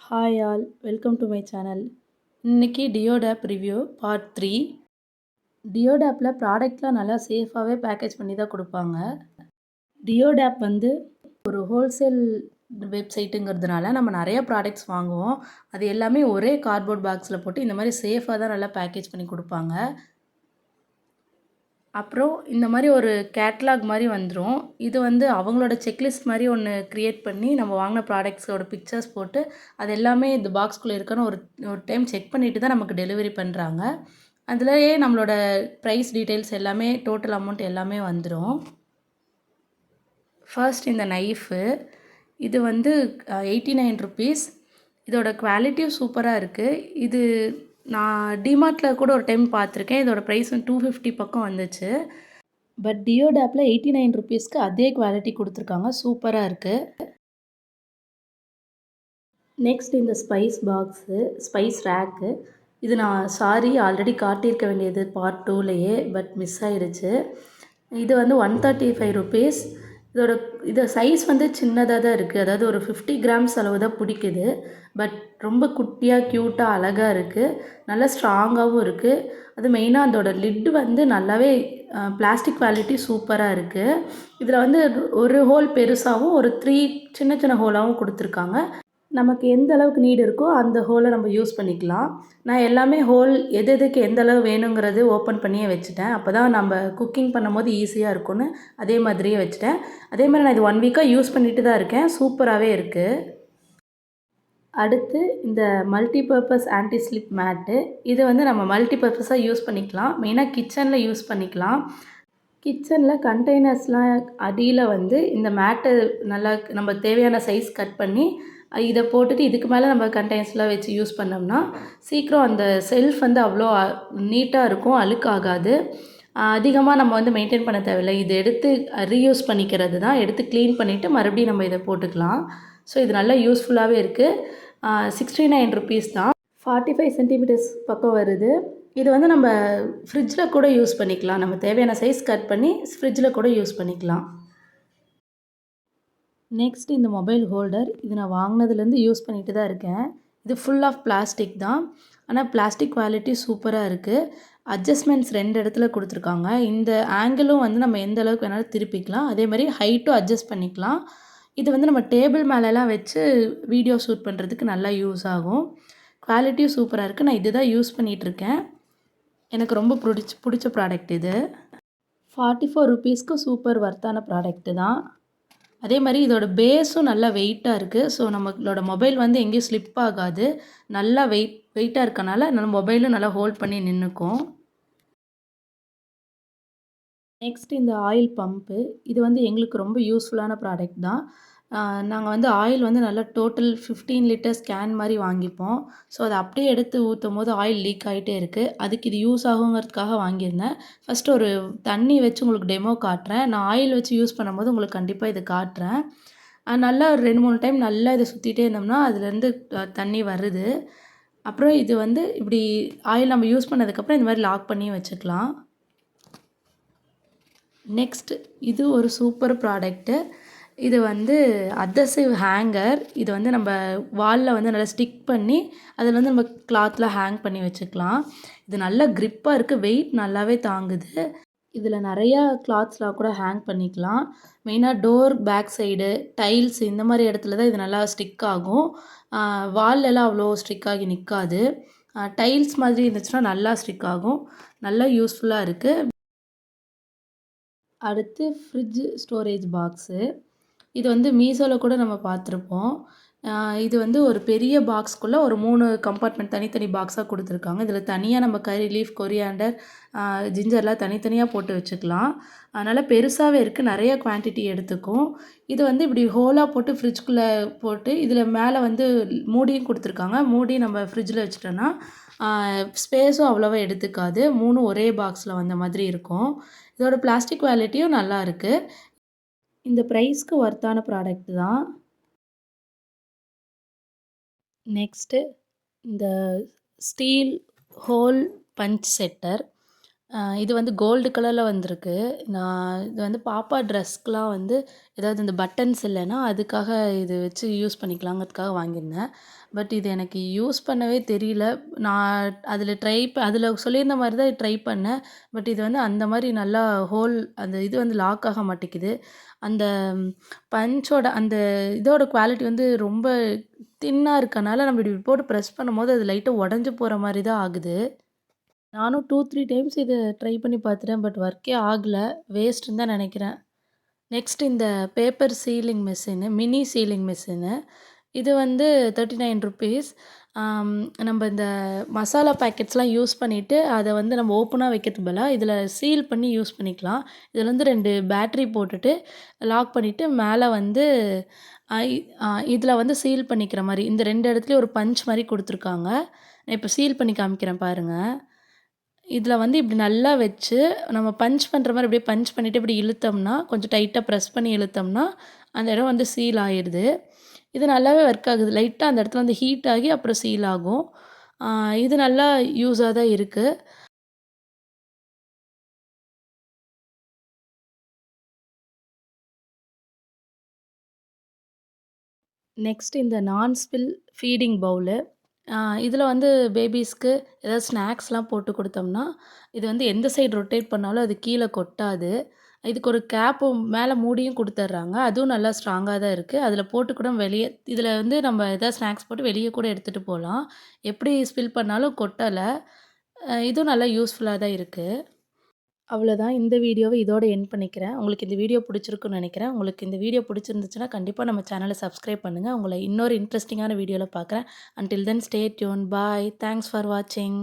Hi all, welcome to my channel. இன்னைக்கு டியோடாப் review part 3. டியோடாப்பில் ப்ராடக்ட்லாம் நல்லா சேஃபாகவே package பண்ணி தான் கொடுப்பாங்க. டியோடாப் வந்து ஒரு ஹோல்சேல் வெப்சைட்டுங்கிறதுனால நம்ம நிறைய ப்ராடக்ட்ஸ் வாங்குவோம். அது எல்லாமே ஒரே கார்ட்போர்ட் பாக்ஸில் போட்டு இந்த மாதிரி சேஃபாக தான் நல்லா பேக்கேஜ் பண்ணி கொடுப்பாங்க. அப்புறம் இந்த மாதிரி ஒரு கேட்லாக் மாதிரி வந்துடும். இது வந்து அவங்களோட செக்லிஸ்ட் மாதிரி ஒன்று க்ரியேட் பண்ணி நம்ம வாங்கின ப்ராடக்ட்ஸோட பிக்சர்ஸ் போட்டு அது எல்லாமே இந்த பாக்ஸ்குள்ளே இருக்குன்னு ஒரு ஒரு டைம் செக் பண்ணிவிட்டு தான் நமக்கு டெலிவரி பண்ணுறாங்க. அதுலேயே நம்மளோட ப்ரைஸ் டீட்டெயில்ஸ் எல்லாமே டோட்டல் அமௌண்ட் எல்லாமே வந்துடும். ஃபர்ஸ்ட் இந்த நைஃபு, இது வந்து 89 ருபீஸ். இதோட குவாலிட்டியும் சூப்பராக இருக்குது. இது நான் டிமார்ட்டில் கூட ஒரு டைம் பார்த்துருக்கேன். இதோட ப்ரைஸ் வந்து 250 பக்கம் வந்துச்சு. பட் டியோடாப்பில் 89 ருபீஸ்க்கு அதே குவாலிட்டி கொடுத்துருக்காங்க. சூப்பராக இருக்குது. நெக்ஸ்ட் இந்த ஸ்பைஸ் பாக்ஸு, ஸ்பைஸ் ரேக்கு. இது நான் ஆல்ரெடி காட்டியிருக்க வேண்டியது பார்ட் 2லேயே, பட் மிஸ் ஆகிடுச்சு. இது வந்து 135 ருபீஸ். இது சைஸ் வந்து சின்னதாக தான் இருக்குது. அதாவது ஒரு 50 கிராம்ஸ் அளவு தான் பிடிக்குது. பட் ரொம்ப குட்டியாக க்யூட்டாக அழகாக இருக்குது. நல்லா ஸ்ட்ராங்காகவும் இருக்குது. அது மெயினாக அதோட லிட்டு வந்து நல்லாவே பிளாஸ்டிக் குவாலிட்டி சூப்பராக இருக்குது. இதில் வந்து ஒரு ஹோல் பெருசாகவும் ஒரு 3 சின்ன சின்ன ஹோலாகவும் கொடுத்துருக்காங்க. நமக்கு எந்த அளவுக்கு நீடு இருக்கோ அந்த ஹோலை நம்ம யூஸ் பண்ணிக்கலாம். நான் எல்லாமே ஹோல் எதுக்கு எந்த அளவு வேணுங்கிறது ஓப்பன் பண்ணியே வச்சுட்டேன். அப்போ தான் நம்ம குக்கிங் பண்ணும்போது ஈஸியாக இருக்கும்னு அதே மாதிரியே வச்சுட்டேன். அதே மாதிரி நான் இது 1 வீக்காக யூஸ் பண்ணிட்டு தான் இருக்கேன். சூப்பராகவே இருக்குது. அடுத்து இந்த மல்டிபர்பஸ் ஆன்டி ஸ்லிப் மேட்டு. இது வந்து நம்ம மல்டிபர்பஸாக யூஸ் பண்ணிக்கலாம். மெயினாக கிச்சனில் யூஸ் பண்ணிக்கலாம். கிச்சனில் கண்டெய்னர்ஸ்லாம் அடியில் வந்து இந்த மேட்டை நல்லா நம்ம தேவையான சைஸ் கட் பண்ணி இதை போட்டுட்டு இதுக்கு மேலே நம்ம கண்டெய்னர்ஸ்லாம் வச்சு யூஸ் பண்ணோம்னா சீக்கிரம் அந்த செல்ஃப் வந்து அவ்வளோ நீட்டாக இருக்கும், அழுக்காகாது. அதிகமாக நம்ம வந்து மெயின்டைன் பண்ண தேவையில்லை. இதை எடுத்து ரீயூஸ் பண்ணிக்கிறது தான். எடுத்து க்ளீன் பண்ணிவிட்டு மறுபடியும் நம்ம இதை போட்டுக்கலாம். ஸோ இது நல்லா யூஸ்ஃபுல்லாகவே இருக்குது. 69 ருபீஸ் தான். 45 சென்டிமீட்டர்ஸ் பக்கம் வருது. இது வந்து நம்ம ஃப்ரிட்ஜில் கூட யூஸ் பண்ணிக்கலாம். நம்ம தேவையான சைஸ் கட் பண்ணி ஃப்ரிட்ஜில் கூட யூஸ் பண்ணிக்கலாம். நெக்ஸ்ட் இந்த மொபைல் ஹோல்டர். இது நான் வாங்கினதுலேருந்து யூஸ் பண்ணிட்டு தான் இருக்கேன். இது ஃபுல் ஆஃப் பிளாஸ்டிக் தான். ஆனால் பிளாஸ்டிக் குவாலிட்டி சூப்பராக இருக்குது. அட்ஜஸ்ட்மெண்ட்ஸ் 2 இடத்துல கொடுத்துருக்காங்க. இந்த ஆங்கிளும் வந்து நம்ம எந்த அளவுக்கு வேணாலும் திருப்பிக்கலாம். அதே மாதிரி ஹைட்டும் அட்ஜஸ்ட் பண்ணிக்கலாம். இது வந்து நம்ம டேபிள் மேலெலாம் வச்சு வீடியோ ஷூட் பண்ணுறதுக்கு நல்லா யூஸ் ஆகும். குவாலிட்டியும் சூப்பராக இருக்குது. நான் இது தான் யூஸ் பண்ணிகிட்ருக்கேன். எனக்கு ரொம்ப பிடிச்ச ப்ராடக்ட் இது. 44 ருபீஸ்க்கு சூப்பர் வர்த்தான ப்ராடக்ட்டு தான். அதே மாதிரி இதோட பேஸும் நல்லா வெயிட்டாக இருக்குது. ஸோ நம்மளோட மொபைல் வந்து எங்கேயும் ஸ்லிப் ஆகாது. நல்லா வெயிட்டாக இருக்கனால நம்ம மொபைலும் நல்லா ஹோல்ட் பண்ணி நின்றுக்கும். நெக்ஸ்ட் இந்த ஆயில் பம்ப்பு. இது வந்து எங்களுக்கு ரொம்ப யூஸ்ஃபுல்லான ப்ராடக்ட் தான். நாங்கள் வந்து ஆயில் வந்து நல்லா டோட்டல் 15 லிட்டர்ஸ் கேன் மாதிரி வாங்கிப்போம். ஸோ அதை அப்படியே எடுத்து ஊற்றும் போது ஆயில் லீக் ஆகிட்டே இருக்குது. அதுக்கு இது யூஸ் ஆகுங்கிறதுக்காக வாங்கியிருந்தேன். ஃபஸ்ட்டு ஒரு தண்ணி வச்சு உங்களுக்கு டெமோ காட்டுறேன். நான் ஆயில் வச்சு யூஸ் பண்ணும்போது உங்களுக்கு கண்டிப்பாக இது காட்டுறேன். நல்லா ஒரு 2, 3 டைம் நல்லா இதை சுற்றிட்டே இருந்தோம்னா அதுலேருந்து தண்ணி வருது. அப்புறம் இது வந்து இப்படி ஆயில் நம்ம யூஸ் பண்ணதுக்கப்புறம் இந்த மாதிரி லாக் பண்ணி வச்சுக்கலாம். நெக்ஸ்ட் இது ஒரு சூப்பர் ப்ராடக்ட்டு. இது வந்து அதசிவ் ஹேங்கர். இது வந்து நம்ம வாலில் வந்து நல்லா ஸ்டிக் பண்ணி அதில் வந்து நம்ம கிளாத்தில் ஹேங் பண்ணி வச்சுக்கலாம். இது நல்லா க்ரிப்பாக இருக்குது. வெயிட் நல்லாவே தாங்குது. இதில் நிறையா கிளாத்ஸ்லாம் கூட ஹேங் பண்ணிக்கலாம். மெயினாக டோர் பேக் சைடு, டைல்ஸ் இந்த மாதிரி இடத்துல தான் இது நல்லா ஸ்டிக் ஆகும். வால்லலாம் அவ்வளோ ஸ்டிக் ஆகி நிற்காது. டைல்ஸ் மாதிரி இருந்துச்சுன்னா நல்லா ஸ்டிக் ஆகும். நல்லா யூஸ்ஃபுல்லாக இருக்குது. அடுத்து ஃப்ரிட்ஜ் ஸ்டோரேஜ் பாக்ஸு. இது வந்து மீஷோவில் கூட நம்ம பார்த்துருப்போம். இது வந்து ஒரு பெரிய பாக்ஸ்க்குள்ளே ஒரு 3 கம்பார்ட்மெண்ட் தனித்தனி பாக்ஸாக கொடுத்துருக்காங்க. இதில் தனியாக நம்ம கறி லீஃப், கொரியாண்டர், ஜிஞ்சர்லாம் தனித்தனியாக போட்டு வச்சுக்கலாம். அதனால் பெருசாகவே இருக்குது. நிறைய குவான்டிட்டி எடுத்துக்கும். இது வந்து இப்படி ஹோலாக போட்டு ஃப்ரிட்ஜ்குள்ளே போட்டு இதில் மேலே வந்து மூடியும் கொடுத்துருக்காங்க. மூடி நம்ம ஃப்ரிட்ஜில் வச்சுட்டோன்னா ஸ்பேஸும் அவ்வளோவா எடுத்துக்காது. 3 ஒரே பாக்ஸில் வந்த மாதிரி இருக்கும். இதோட பிளாஸ்டிக் குவாலிட்டியும் நல்லா இருக்குது. இந்த ப்ரைஸ்க்கு ஒர்த்தான ப்ராடக்ட் தான். நெக்ஸ்ட்டு இந்த ஸ்டீல் ஹோல் பஞ்ச் செட்டர். இது வந்து கோல்டு கலர்ல வந்திருக்கு. இது வந்து பாப்பா ட்ரெஸ்க்குலாம் வந்து ஏதாவது இந்த பட்டன்ஸ் இல்லைன்னா, அதுக்காக இது வச்சு யூஸ் பண்ணிக்கலாங்கிறதுக்காக வாங்கியிருந்தேன். பட் இது எனக்கு யூஸ் பண்ணவே தெரியல. நான் அதில சொல்லியிருந்த மாரி தான் ட்ரை பண்ணேன். பட் இது வந்து அந்த மாரி நல்லா அந்த இது வந்து லாக் ஆக மாட்டேங்குது. அந்த பஞ்சோட அந்த இதோட குவாலிட்டி வந்து ரொம்ப தின்னா இருக்கனால, நம்ம இப்படி போட்டு பிரஸ் பண்ணும்போது அது லைட்டா உடைஞ்சு போற மாரி தான் ஆகுது. நானும் 2, 3 டைம்ஸ் இத ட்ரை பண்ணி பார்த்துட்டேன். பட் ஒர்க்கே ஆகல. வேஸ்ட்டுன்னு தான் நெனைக்கிறேன். நெக்ஸ்ட் இந்த paper ceiling machine, mini ceiling machine. இது வந்து ₹39. ஆம், நம்ப இந்த மசாலா பாக்கெட்ஸ்லாம் யூஸ் பண்ணிட்டு, அத வந்து நம்ம ஓப்பனா வைக்கிறதுக்கு பதிலா, இதில சீல் பண்ணி யூஸ் பண்ணிக்கலாம். இதில வந்து 2 பேட்டரி போட்டுட்டு, லாக் பண்ணிட்டு, மேல வந்து ஐ இதில வந்து சீல் பண்ணிக்கிற மாரி, இந்த 2 இடத்துலயும் ஒரு பஞ்ச் மாரி குடுத்துருக்காங்க. நான் இப்ப சீல் பண்ணி காமிக்கிறேன் பாருங்க. இதில வந்து இப்டி நல்லா வச்சு, நம்ம பஞ்ச் பண்ற மாரி அப்படியே பஞ்ச் பண்ணிட்டு இப்படி இழுத்தோம்னா, கொஞ்சம் டைட்டா பிரஸ் பண்ணி இழுத்தோம்னா, அந்த இடம் வந்து சீல் ஆயிருது. இது நல்லாவே ஒர்க் ஆகுது. லைட்டா அந்த இடத்துல வந்து ஹீட் ஆகி அப்புறம் சீல் ஆகும். ஆ இது நல்லா யூஸா தான் இருக்கு. நெக்ஸ்ட் இந்த நான் ஸ்பில் ஃபீடிங் பவுலு. ஆ இதில வந்து பேபீஸ்க்கு ஏதாவது ஸ்நாக்ஸ்லாம் போட்டு குடுத்தோம்னா, இது வந்து எந்த சைடு ரொட்டேட் பண்ணாலும் அது கீழ கொட்டாது. இதுக்கு ஒரு கேப்பும் மேல மூடியும் குடுத்துர்றாங்க. அதுவும் நல்லா ஸ்ட்ராங்கா தான் இருக்கு. அதில போட்டு கூட வெளிய இதில வந்து நம்ம ஏதாவது ஸ்நாக்ஸ் போட்டு வெளிய கூட எடுத்துட்டு போலாம். எப்படி ஸ்பில் பண்ணாலும் கொட்டல. இதுவும் நல்லா யூஸ்ஃபுல்லா தான் இருக்கு. அவ்வளோதான். இந்த வீடியோவ இதோட எண்ட் பண்ணிக்கிறேன். உங்களுக்கு இந்த வீடியோ பிடிச்சிருக்குன்னு நெனைக்கிறேன். உங்களுக்கு இந்த வீடியோ பிடிச்சிருந்துச்சுன்னா, கண்டிப்பா நம்ம சேனல சப்ஸ்கிரைப் பண்ணுங்க. உங்கள இன்னொரு இன்ட்ரஸ்டிங்கான வீடியோல பார்க்குறேன். Until then stay tune. Bye. Thanks for வாட்சிங்.